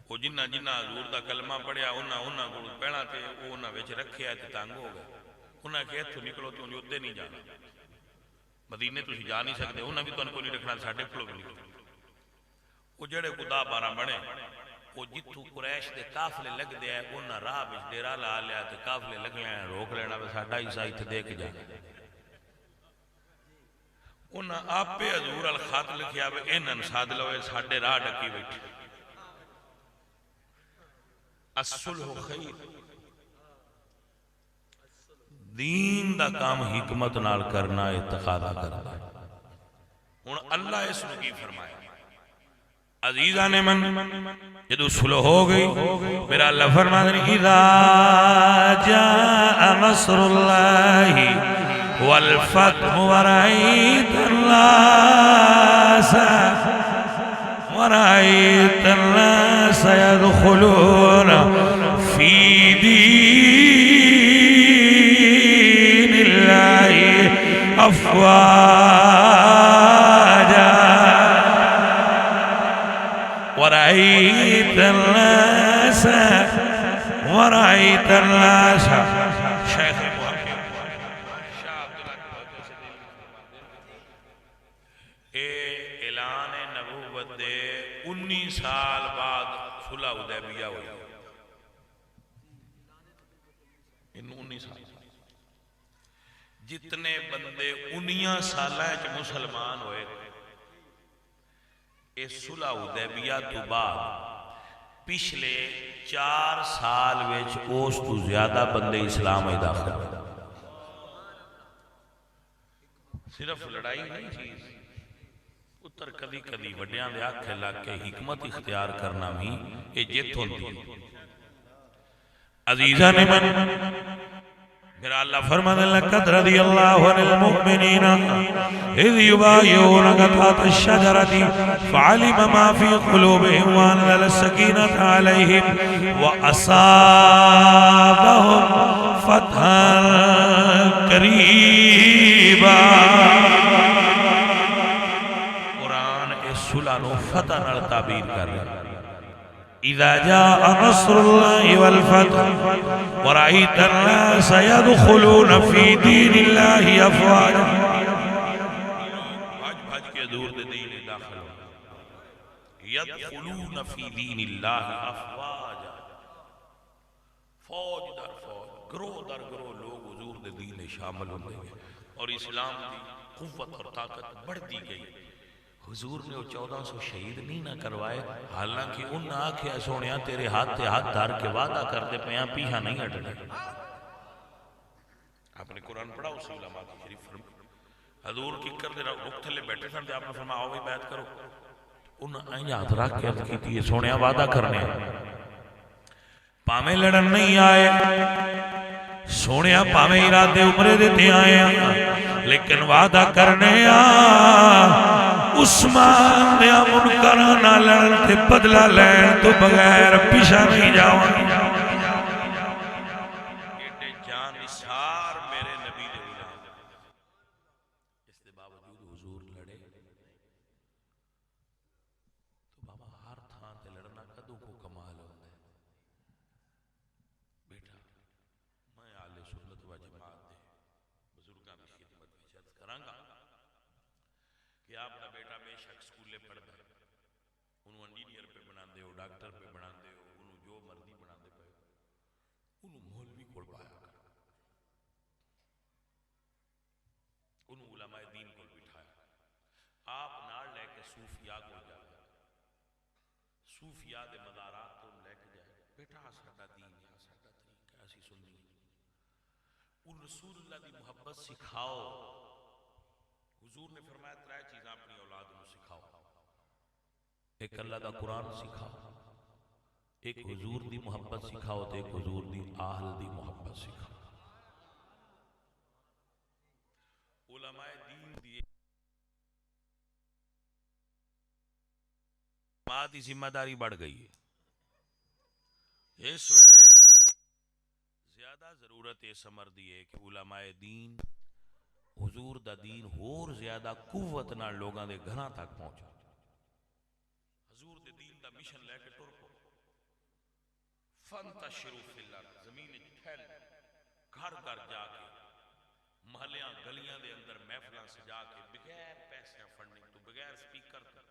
وہ جنہ حضور دا کلمہ پڑھیا انہاں کو پہنا تے وہ انہاں وچ رکھیا تے تنگ ہو گئے، انہاں کہ اتھوں نکلو تو انہوں ادھے نہیں جانا، مدینے تسی جا نہیں سکتے، انہاں بھی تو ان کو نہیں رکھنا، ساڑھے کھلو بھی نہیں۔ وہ جڑے خدا بارہ بنے، وہ جتھو قریش دے کافلے لگ دے ہیں انہاں راہ بچ ڈیرا لا لیا تے کافلے لگ لیا روک لینا، بس ساڑھا عیسائی تھے دے کے جانا۔ انہاں آپ پہ حضور الخط لکھیا بے انہاں ساتھ لوئے ساڑھے راہ ڈکی بیٹھے۔ الصلح خیر، دین دا کام حکمت نال کرنا اتخاذہ کرنا۔ اور اللہ اس نے کی فرمایا عزیزان من جدو صلح ہو گئی، میرا اللہ فرماتا ہے اذا جاء نصر اللہ والفتح ورأيت الناس يدخلون في دين الله أفواجا ورأيت الناس شیخ اعلان نبوت دے 19 سال بعد صلح حدیبیہ ہوئی، 19 سال جتنے بندے 19 سالہ مسلمان ہوئے اس صلح حدیبیہ تو بعد پچھلے 4 سال وچ اس تو زیادہ بندے اسلام میں داخل ہوئے. صرف لڑائی نہیں چیز پتر کدی کدی وڈیاں دے آکھے لگ کے حکمت اختیار کرنا بھی یہ جت ہوندی. عزیزان من میرا اللہ فرماتا ہے لقد رضی اللہ عن المؤمنین اذ یبایعونک تحت الشجرۃ فعلم ما فی قلوبہم وانزل السکینۃ علیہم واصابہم فتحا قریبا. قرآن اس صلح نو فتح نال تعبیر کر رہا ہے. اذا جاء نصر الله والفتح ورأيت الناس يدخلون في دين الله افواجا. بھج کے دور دے دین داخل يدخلون في دين الله افواجا. فوج در فوج گروہ در گروہ لوگ حضور دے دین میں شامل ہوندے گئے اور اسلام دی قوت اور طاقت بڑھتی گئی. حضور نے وہ 1400 شہید نہیں نہ کروائے حالانکہ ان نہ آکھیا سونیا تیرے ہاتھ تے ہاتھ دھار کے وعدہ کرتے پیاں پیچھا نہیں ہٹنے. آپ نے قرآن پڑھا اسی علماء کی شریف فرما حضور کی کر دے رہا رکھ تھلے بیٹھے سن آپ نے فرما آؤ بھی بیعت کرو. انہوں نے یاد رکھ کے عرض کی تھی سونیا وعدہ کرنے پامیں لڑن نہیں آئے سونیا پامیں ارادے عمرے دیتے آئے لیکن وعدہ کرنے عثمان نے منکرانہ لڑن تے بدلہ لین تو بغیر پیچھا نہیں جاؤں. ایڈے جان نثار میرے نبی دے غلام اس دے باوجود حضور لڑے تو بابا ہر تھان تے لڑنا کدوں کو کمال ہوتا ہے. بیٹا میں اہل سنت و جماعت دے بزرگاں دی خدمت وچ عرض کراں گا کہ آپ کا بیٹا بے شک سکولے پڑھتا ہے انہوں انجینئر پہ بنا دے ہو ڈاکٹر پہ بنا دے ہو انہوں جو مرضی بنا دے پہ انہوں مولوی کو پایا کر انہوں علماء دین کو بٹھایا آپ نال لے کے صوفیاء کو جایا صوفیاء دے مزارات تو لے کے جائے بیٹا ساڈا دین ہے ساڈا طریقہ ایسی سننی ان رسول اللہ دی محبت سکھاؤ. حضور نے فرمایا 3 چیزاں اپنی اولاد کو سکھاؤ. ایک اللہ دا قرآن سکھاؤ ایک حضور دی محبت سکھاؤ تے ایک حضور دی آہل دی محبت سکھاؤ. علماء دین دی ماں دی ذمہ داری بڑھ گئی ہے. اس ویلے زیادہ ضرورت اس امر دی ہے کہ علماء دین حضور دا دین ہور زیادہ قوت نہ لوگاں دے گھراں تک پہنچا. حضور دے دین دا مشن لے کے ٹر پو فانتشروا فی الارض زمین پھیل گھر گھر جا کے محلیاں گلیاں دے اندر محفلاں سجا کے بغیر پیسے فنڈنگ تو بغیر سپیکر تو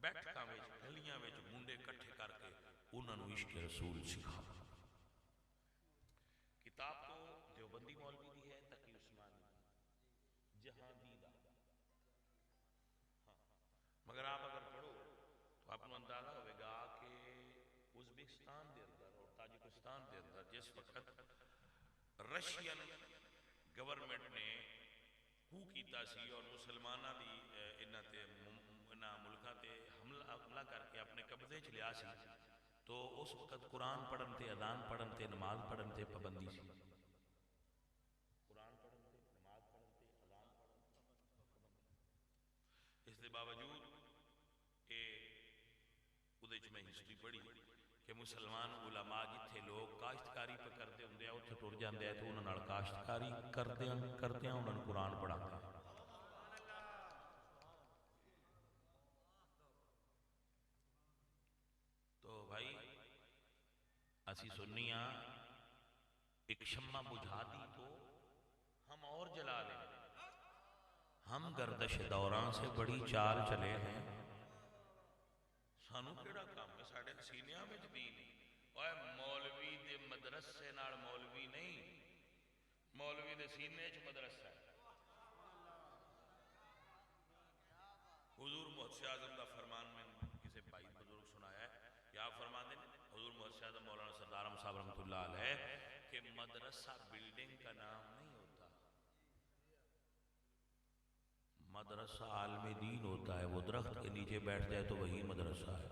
بیٹھکاں وچ گلیاں وچ منڈے اکٹھے کر کے انہاں نوں عشق رسول سکھاؤ. کتاب تو دیوبندی مولوی دی ہے تقی عثمانی جہاں دیدہ مگر آپ اگر پڑھو تو آپ کو اندازہ ہوئے گا کہ ازبکستان دے اندر اور تاجکستان دے اندر جس وقت رشین گورنمنٹ نے کو کیتا سی اور مسلمانہ دی انہاں تے انہاں ملکہ تے حملہ کر کے اپنے قبضے چ لیا سی تو اس وقت قرآن پڑھن تے اذان پڑھن تے نماز پڑھن تے پابندی سی. قرآن پڑھن تے نماز پڑھن تے اذان پڑھن اس دے باوجود اے اودے چ میں ہسٹری پڑھی کہ مسلمان علماء جتھے لوگ کاشتکاری پہ کرتے ہوندے ہیں اتھے ٹر جاندے ہیں تو انہاں نال کاشتکاری کرتے ہیں انہاں نوں قرآن پڑھاتے ہیں. تو بھائی اسی سنیاں ایک شمع بجھا دی تو ہم اور جلا لیں. ہم گردش دوران سے بڑی چال چلے ہیں سانو کیڑا کام ہے ساڈے سینیاں وچ دین اوے مولوی دے مدرسے نال مولوی نہیں مولوی دے سینے وچ مدرسہ ہے. حضور محسن اعظم دا فرمان میں کسی بھائی بزرگ سنایا ہے یا فرماتے ہیں صاحب رحمۃ اللہ علیہ کہ مدرسہ بلڈنگ کا نام نہیں ہوتا، مدرسہ عالم دین ہوتا ہے. وہ درخت کے نیچے بیٹھ جائے تو وہی مدرسہ ہے.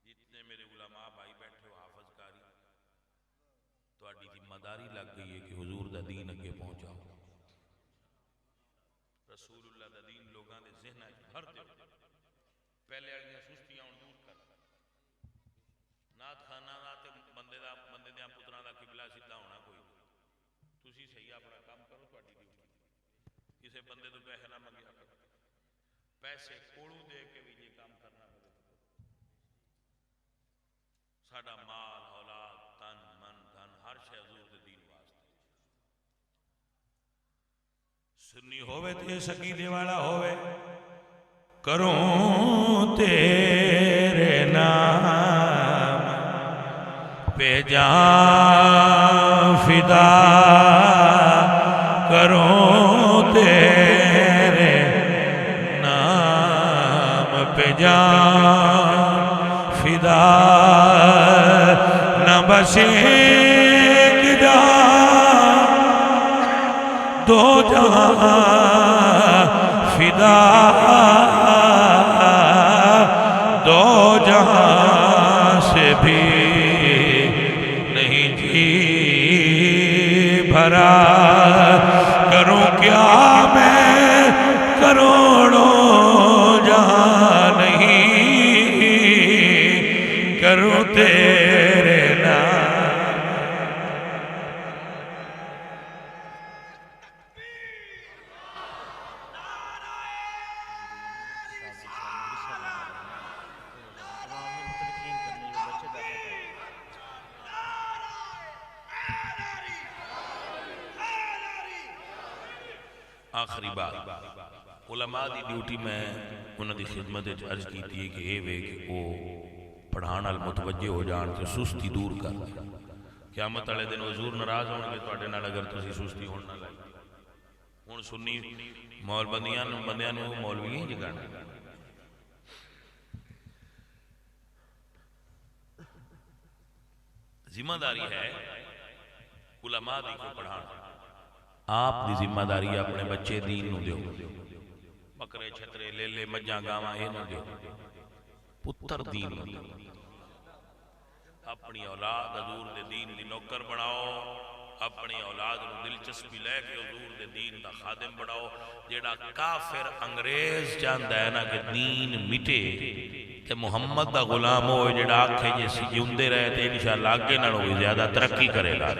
جتنے میرے علماء بھائی بیٹھے ہو حافظ کاری، تہاڈی ذمہ داری لگ گئی ہے کہ حضور دا دین اگے پہنچاؤ. رسول اللہ دا دین لوگاں دے ذہن وچ بھر دیو. پہلے والیاں سستیاں ہن دور کر. نعت خانہ دا تے بندے دیاں پتراں دا قبلہ سیدھا ہونا کوئی نہیں. تسی صحیح اپنا کام کرو، تہاڈی ڈیوٹی. کسے بندے تو پیسے نہ منگیا کرو، پیسے کوڑوں دے کے بھی یہ کام کرنا پڑے. ساڈا مال اولاد تن من دھن ہر شے حضور دے دین واسطے. سنی ہووے تے سکینے والا ہووے، کروں تیرے نام پہ جان فدا، کروں تیرے نام پہ جان فدا. نہ بس ایک جان دو جہاں فدا، دو جہاں سے بھی نہیں جی بھرا. کروں کیا میں کروڑوں جہاں نہیں، کروں تیرے نام. آخری بات علماء دی ڈیوٹی میں انہوں دی خدمت عرض کی تھی کہ اے وے کہ وہ پڑھان ال متوجہ ہو جان تے سستی دور کر. قیامت والے دن حضور ناراض ہون گے تواڈے نال اگر تسی سستی ہون نہ لگے. ہن سنی مول بندیاں نو مولوی جگانا. ذمہ داری ہے علماء دی کو پڑھانا. آپ دی ذمہ داری اپنے بچے دین نو دیو. بکرے چھترے لے لے مجھاں گاواں اے نہ دیو، پتر دین نو دیو. اپنی اولاد حضور دے دین دی نوکر بناؤ، اپنی اولاد نو دلچسپی لے کے حضور دے دین دا خادم بناؤ. جیڑا کافر انگریز چاہندا ہے نا کہ دین مٹے تے محمد دا غلام ہوئے، جیڑا آکھے جے سی جیوندے رہے تے انشاءاللہ اگے نالوں بھی زیادہ ترقی کرے گا.